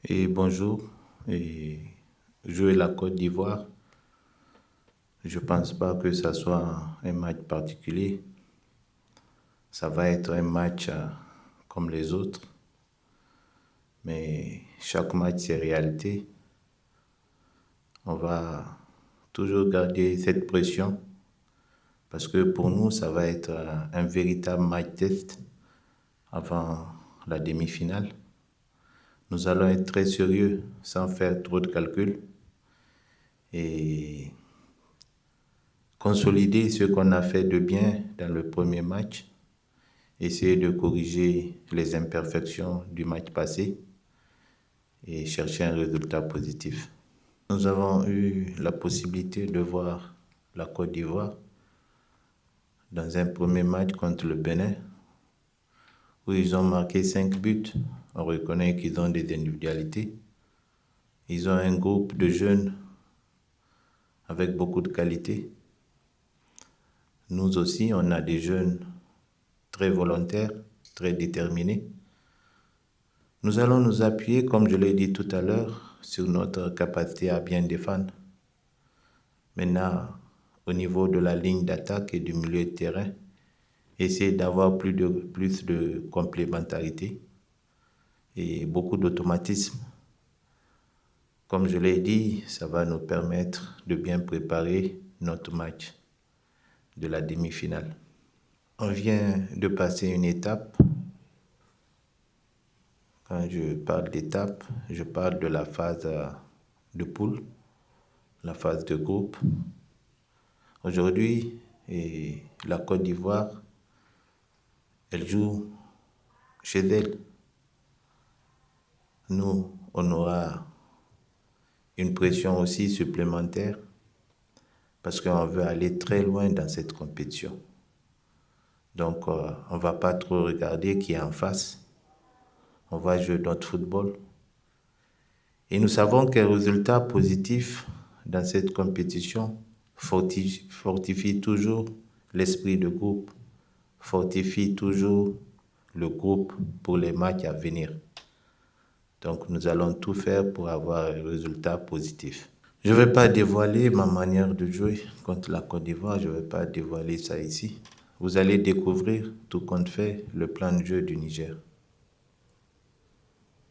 Et bonjour. Et jouer la Côte d'Ivoire, je pense pas que ça soit un match particulier. Ça va être un match comme les autres. Mais chaque match, c'est réalité. On va toujours garder cette pression parce que pour nous, ça va être un véritable match test avant la demi-finale. Nous allons être très sérieux sans faire trop de calculs et consolider ce qu'on a fait de bien dans le premier match, essayer de corriger les imperfections du match passé et chercher un résultat positif. Nous avons eu la possibilité de voir la Côte d'Ivoire dans un premier match contre le Bénin où ils ont marqué 5 buts. On reconnaît qu'ils ont des individualités. Ils ont un groupe de jeunes avec beaucoup de qualité. Nous aussi, on a des jeunes très volontaires, très déterminés. Nous allons nous appuyer, comme je l'ai dit tout à l'heure, sur notre capacité à bien défendre. Maintenant, au niveau de la ligne d'attaque et du milieu de terrain, essayer d'avoir plus de complémentarité et beaucoup d'automatisme. Comme je l'ai dit, ça va nous permettre de bien préparer notre match de la demi-finale. On vient de passer une étape. Quand je parle d'étape, je parle de la phase de poule, la phase de groupe. Aujourd'hui, la Côte d'Ivoire, elle joue chez elle. Nous, on aura une pression aussi supplémentaire parce qu'on veut aller très loin dans cette compétition. Donc, on ne va pas trop regarder qui est en face. On va jouer notre football. Et nous savons qu'un résultat positif dans cette compétition fortifie toujours l'esprit de groupe, fortifie toujours le groupe pour les matchs à venir. Donc nous allons tout faire pour avoir un résultat positif. Je ne vais pas dévoiler ma manière de jouer contre la Côte d'Ivoire, je ne vais pas dévoiler ça ici. Vous allez découvrir, tout compte fait, le plan de jeu du Niger.